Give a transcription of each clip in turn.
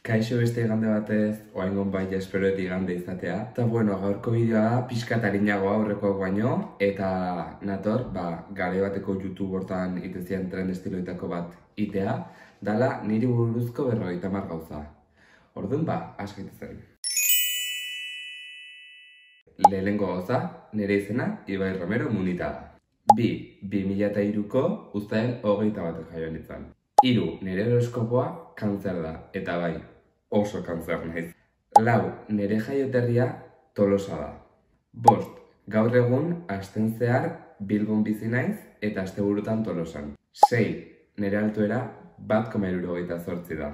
Kaixo beste igande batez, oaingon bai esperoet igande izatea. Eta bueno, gaurko bideoa pixkat arinagoa aurrekoak baino, eta nator, gare bateko YouTube hortan itezian trend estiloitako bat itea, dala niri buruzko 50 gauza. Orduan askit zen. Lehenengo gauza, nire izena Ibai Romero Munita. 2003ko uztail 21 jaio nintzen. 3. Nire horoskopoa kantzer da, eta bai, oso kantzer naiz. 4. Nire jaioterria Tolosa da. 5. Gaur egun asten zehar Bilbon bizi naiz eta asteburutan Tolosan. 6. Nire altuera 1,78 da.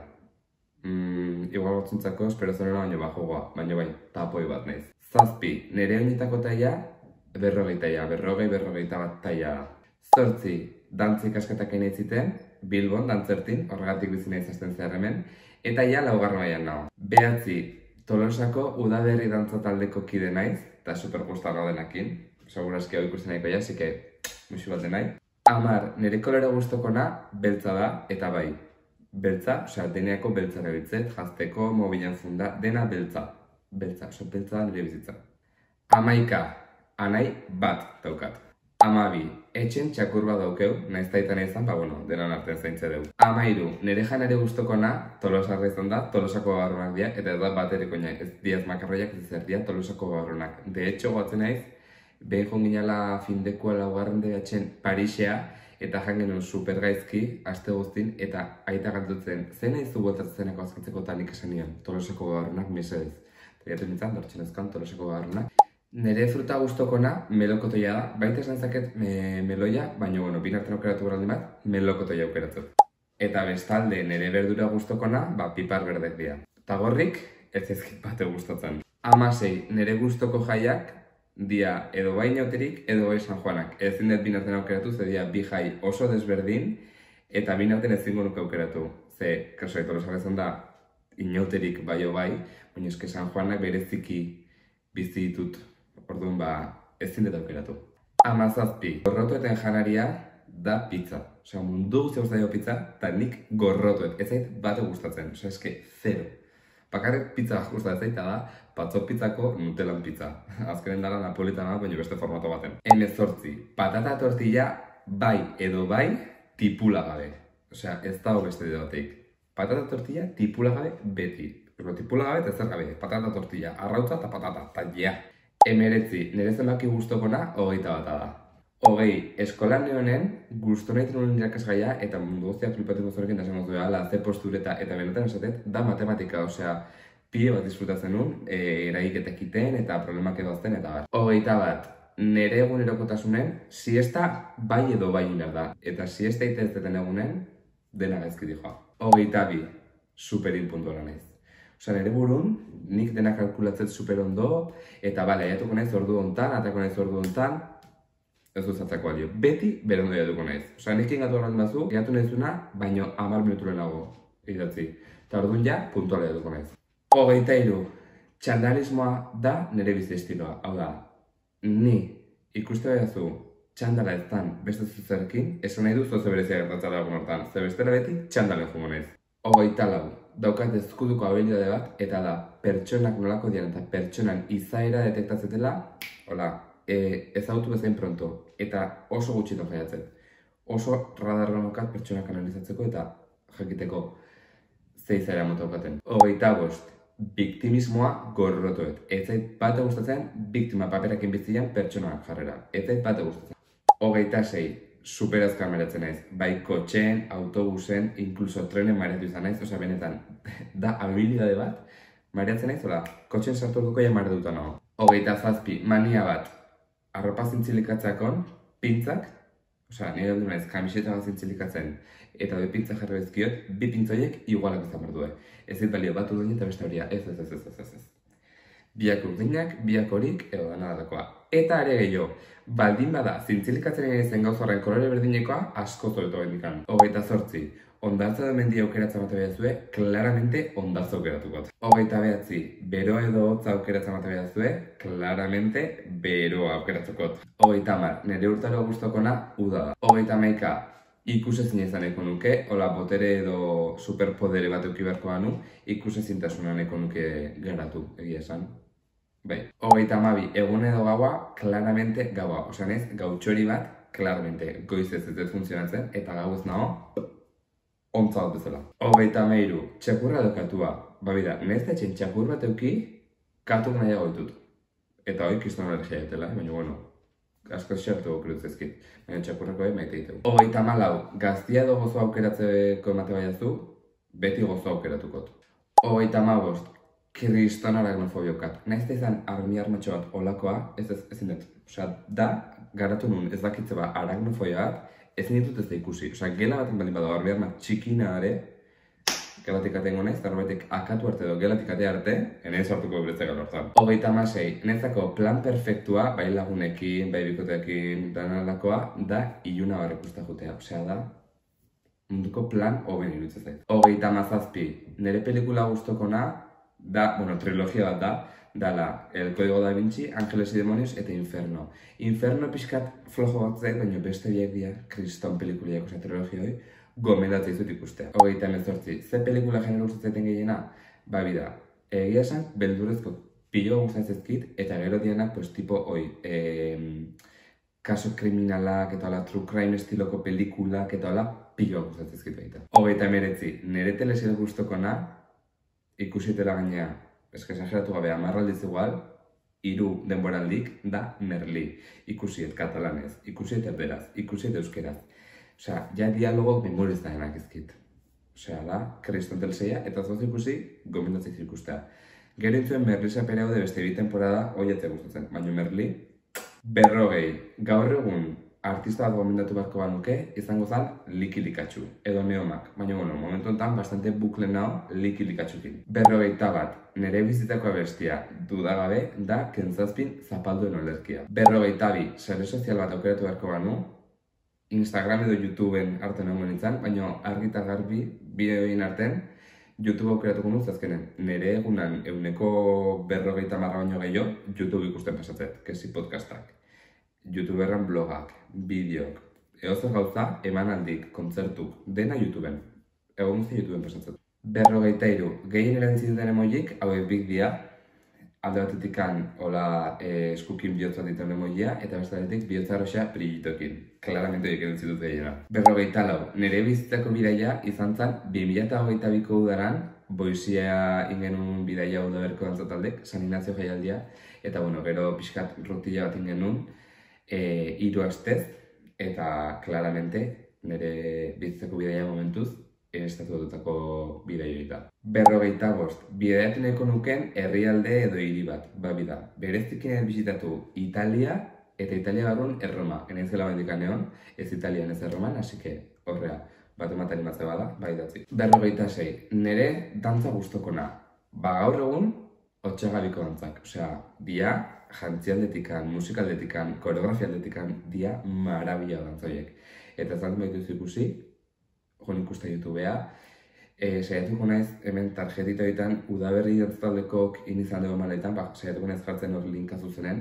Igual batzuntzako espero zonera baino bajoa, baina bai, tapoi bat naiz. 7. Nire oinetako taia 40 taia, 40-41 taia da. 8. Dantza ikasketak egin ziten, Bilbon dantzertin, horregatik bizi naiz asten zehar hemen, eta ja 4. mailan nago. 9. Tolosako udaberri dantza taldeko kide naiz, eta super gustago denakin. Segurazki hau ikusten nahiko ja, así que musu bat denai. 10. Nire kolore gustokona beltza da, eta bai. Beltza, osea, deneako beltza erabiltzet, jazteko, mobilan funda, dena beltza. Beltza, oso beltza da nire bizitza. 11. Anai bat daukat. 12. Etxen txakur bat daukeu, naiz taitan izan, denan artean zaintze dugu. 13. Nire janare guztokona Tolosarra izan da, Tolosako gabarronak dira, eta ez da bateriko nahi, ez diaz makarroiak ez zer dira Tolosako gabarronak. De hecho, goatzen naiz, behin joan ginala findekua laugarren degatxen Parisea, eta jangen super gaizki, aste guztin, eta aita galdutzen, zen nahi zu botatzeneko azkatzeko tanik esan nion, Tolosako gabarronak mesedez. Eta jaten nintzen, dortxen ezkan Tolosako gabarronak. Nire fruta guztokona melokotoia da, baita esan zaket meloia, baina binarten aukeratu beraldi bat, melokotoia aukeratu. Eta bestalde nire berdura guztokona, pipar berdek dira. Eta gorrik, ez ezkit bate gustatzen. 16. Nire guztoko jaiak, dia edo bai inauterik, edo bai San Juanak. Ezin dut binarten aukeratu, ze dia bi jai oso desberdin, eta binarten ezingo nuke aukeratu. Ze, kaso Tolosarra izan da, inauterik bai o bai, baina eske San Juanak bereziki bizi ditut. Orduan ezin dut aukeratu. 17. Gorrotueten janaria da pizza. Osea, mundu guztia gustatzen pizza, eta nik gorrotuet. Ez zait bate gustatzen. Osea, eske, zero. Bakarrik pizza gustatzen zaita da, patzok pizzako Nutellan pizza. Azkenen dara napolitana, baina beste formato baten. 18. Patata tortilla bai edo bai tipula gabe. Osea, ez dago beste debateik. Patata tortilla tipula gabe beti. Pero tipula gabe eta zer gabe. Patata tortilla, arrautza eta patata, eta ja. 19. Nire zenbaki guztokona 21 da. 20. Eskolan neonen guztu nahi tenuen irakasgaia eta mundu guztia flipatuko zorekin da esan duela, ze postureta eta benetan esatet, da matematika, osea, pide bat disfrutatzen nun, eragiketak iten eta problemak edo azten eta bat. 21. Nire egunerokotasunen, siesta bai edo bai iner da, eta siesta itezetan egunen, dena gaizki dijoa. 22. Superin puntuara naiz. Osea, nire burun, nik dena kalkulatzet super ondo, eta jatuko naiz ordu hontan, atako naiz ordu hontan, ez duzatzako alio. Beti bere ondo jatuko naiz. Osea, nik ingatu horren bazu, jatu naizuna, baino 10 minutu lehenago idatzi. Eta orduan ja, puntuala jatuko naiz. 23. Txandalismoa da nire bizi estiloa. Hau da, ni ikuste baiazu txandala eztan beste zuzerkin, esan nahi du zoze berezia gertatzea dagoen hortan. Ze bestela beti txandalen jugo naiz. 24. Daukat ezkuduko habilidade bat, eta da, pertsonak nolako dian eta pertsonan izaera detektatzetela, ezautu bezain pronto, eta oso gutxitan jaiatzen. Oso radarra nokat pertsonak analizatzeko eta jakiteko ze izaera motaukaten. 25. Biktimismoa gorrotuet. Ez zait bate gustatzen, biktima paperakin bizian pertsonak jarrera. Ez zait bate gustatzen. 26. Superazkar mareatzen naiz. Bai kotxeen, autobusen, inkluso trenen mareatu izan naiz, osea benetan, da habilidade bat, mareatzen naiz, kotxen sartu orduko ja mareatuta nago. 27. Mania bat, arropa zintzilikatzeakon, pintzak, osea, nire aldu naiz, kamiseta bat zintzilikatzen, eta bi pintzak jarri bezkiot, bi pintzoiek igualak izan berdue. Ez dit balio bat urdin eta beste horia, ez. Biak urdinak, biak horik, edo da nadalakoa. Eta ere gehiago, baldin bada, zintzilikatzen egin zen gauz horren kolore berdinekoa asko zoretu bendikan. 28. Ondartza da mendia aukeratzen bat behazue, claramente ondartza aukeratuko. 29. Bero edo hotza aukeratzen bat behazue, claramente beroa aukeratuko. 30. Nire urtaro guztokona uda da. 31. Ikusezin izaneko nuke, hola botere edo superpodere bat euki beharko banu, ikusezintasuna nahiko nuke geratu, egia esan. Bai, 32, egun edo gaua, claramente gaua. Osa nez, gautxori bat, claramente goizez ez dut funtzionatzen, eta gauz naho, ontza bat bezala. 33, txakurra dokatua. Bida, nez da txakur bat euki, katuk nahiago ditut. Eta hoi kriston alergia dutela, baina bueno, asko xertu okuruz ezkit. Baina txakurrako maite ditu. 34, gaztia edo gozo aukeratzeko emate baiazu, beti gozo aukeratuko. 35, kriston aragnofobiokat. Naiz da izan armi armatxo bat olakoa, ezin dut. Osea, da, garatu nun ez dakitze ba aragnofobia bat, ezin ditut ez da ikusi. Osea, gela baten baldin badago armi armak txikina are, gelatik atengo naiz, eta horretik akatu arte edo gelatik ate arte, enez hartuko beretzak alortzan. 36, nezako plan perfektua, bai lagunekin, bai bikoteekin, danalakoa, da iluna barrek usta jutea. Osea, da, munduko plan hoben iruditzen zait. 37, nire pelikula guztokona, da, bueno, trilogia bat da, dala El Código da Vinci, Ángeles y Demonios eta Inferno. Inferno pixkat flojo bat zait, baina beste biak dira, kriston pelikuliak, osea, trilogioi, gomendatzea izut ikustea. 38, ze pelikula genero gustatzen gehiena? Ba, bida, egia esan, beldurrezko pilo gustatzen zezkit, eta gero dienak, pues, tipo, kaso kriminalak, eta hola, true crime estiloko pelikulak, eta hola, pilo gustatzen zezkit baita. 39, nire telesire gustokona, ikusitela gainea, eska esageratu gabe, 10 aldiz igual, 3 denboraldik da Merli. Ikusiet katalanez, ikusiet erderaz, ikusiet euskeraz. Osea, ja dialogok memoriz da denak ezkit. Osea, da, kriston telseia, eta zoz ikusi, gomendatzek ikustea. Gero intzuen Merli sapera de beste 2 temporada, hoiatzea gustatzen, baina Merli, 40, gaur egun, artista bat gomendatu beharko banuke, izango zen Likilikatxu, edo Neomak. Baina, bueno, momentu enten bastante bukle nao Likilikatxukin. 41, nire bizitako abestia dudagabe da Kentzazpin zapalduen olerkia. 42, sare sozial bat aukeratu beharko banu, Instagram edo YouTubeen artean egon nintzen, baina argita garbi bideoin artean YouTube aukeratuko nuz azkenen. Nire egunan eguneko 50 baino gehiago YouTube ikusten pasatzet, kesi podcastak. YouTuberran blogak, bideok, eozo gauza, emanaldik, kontzertuk, dena YouTubeen. Egon guzti YouTubeen pasatzet. 43, gehien erantzituten emojik, hauek big dia, alde batetikan, hola, eskukin bihotza ditan emojia, eta bestaretik bihotza roxa brillitokin. Claramente horiek erantzitut gehiena. 44, nire bizitzako bidaia izan zen 2022ko udaran, Boizia ingenun bidaia udaberko dantzataldek, San Ignacio jaialdia, eta bueno, gero pixkat rutila bat ingenun, 3 astez, eta claramente nire bizitzako bidaia momentuz, estatu dutako bidaioita. 45, bidaiatu nahiko nuken herrialde edo hiri bat, babida. Berezikin bizitatu Italia eta Italia barrun Erroma. Enaiz zela bandikan egon, ez Italian ez Erroman, hasi que horrea, bat ematen imatze bada, bai datzi. 46, nire dantza guztokona. Ba gaur egun, otxagabiko dantzak. Osea, dia, jantzialdetikan, musikaldetikan, koreografialdetikan, dia marabila dantzoiek. Eta zant baituz ikusi, joan ikusta YouTubea, saiatuko naiz hemen tarjetita horietan udaberri dantzataldekok inizan dugu maletan, saiatuko naiz jartzen hor linka zuzenen,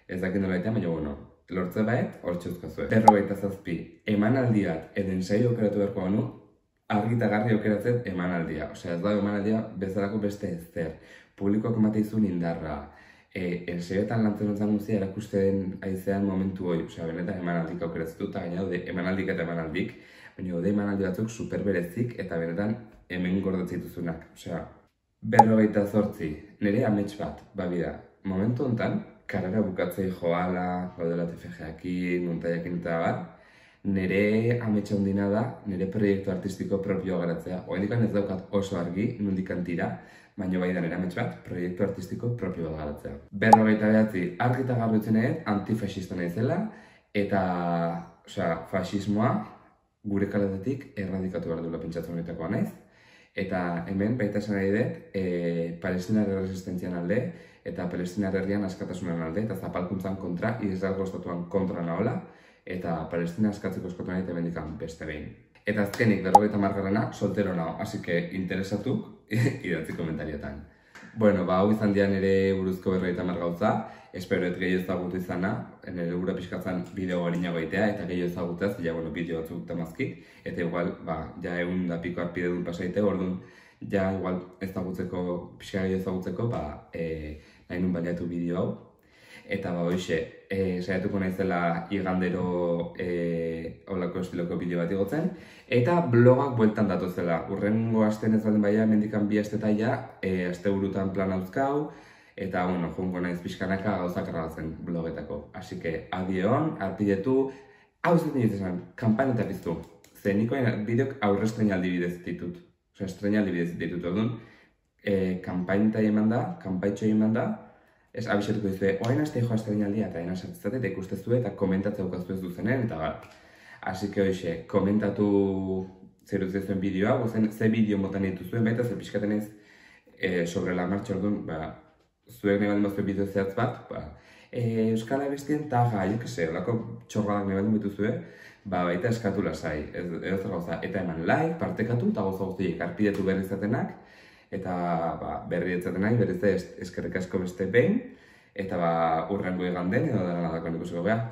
ez dakit nola baitean, baina bueno, lortze baet, hor txuzkazue. 47, emanaldiat, edo ensaio okeratu beharko banu, argita garri okeratzen emanaldia. Osea, ez da emanaldia bezalako beste ezer. Publikoak emate izun indarra, ensaioetan lantzen dutzen guztia erakusten aizean momentu hoi. Osea, benetan emanaldik aukeratzen dut, eta gaina daude emanaldik eta emanaldik, baina daude emanaldi batzuk superberezik eta benetan hemen gordetzen dituzunak. Osea, 48, nire amets bat, babida. Momentu honetan, karrera bukatzei joala, gaudela TFG-akin, muntaiakin eta bat, nire ametsa hundina da, nire proiektu artistiko propioa garatzea. Oendikan ez daukat oso argi, nundikan tira, baina bai da nire amets bat, proiektu artistiko propioa garatzea. 49, argita garbitzen eget, antifascista naizela, eta, osea, fascismoa gure kalatetik erradikatu behar duela pentsatzen honetakoa naiz. Eta hemen baita esan nahi dut, Palestinar resistentzian alde, eta Palestinar herrian askatasunan alde, eta zapalkuntzan kontra, Israelgo estatuan kontra nahola, eta Palestina askatzeko eskatu nahi eta bendikan beste behin. Eta azkenik, 50 soltero nao, así que interesatuk idatzi komentarietan. Bueno, hau izan dian nire buruzko 50 gauza. Espero ez gehiago ezagutu izana, nire gura pixkatzen bideo garinago egitea, eta gehiago ezagutaz, bideo batzuk tamazkit, eta igual, ja egun da piko arpide duen pasaite, orduan, ja igual pixka gehiago ezagutzeko, nahi nun baliatu bideo hau. Eta hoxe, saiatuko naizela igandero holako estiloko bideo bat igotzen. Eta blogak bueltan datozela. Urrengo asten ez baldin baina, mendikan 2 astetaia, aste burutan plan hauzkau. Eta, joango naiz pixkanaka gauzak erragatzen blogetako. Así que, adioan, arpidetu, hau zen esan, kanpaineta piztu. Ze niko bideok aurre estrenaldi bidez ditut. Osa, estrenaldi bidez ditut, orduan, kanpaineta eman da, kanpaitxo eman da, ez abixetuko dizue, oain aste joa estrenaldia, eta ena sartzate, eta ikustezue, eta komentatzea ukaztu ez duzenen, eta bat. Así que, hoxe, komentatu zer utzi zuen bideoa, ze bideo motan dituzuen, baita zer pixkaten ez sobre la marcha, orduan, zuek nahi baldin bazue bideo zehatz bat, Euskal Abestien taga, olako txorradak nahi baldin bituzue, baita eskatu lasai, edo zer gauza, eta eman like, partekatu, eta gauza guztiek arpidetu berri izatenak, eta berri etzatenak, berriz eskerrik asko beste behin, eta urrengo iganden, edo dara nadako nikusiko beha.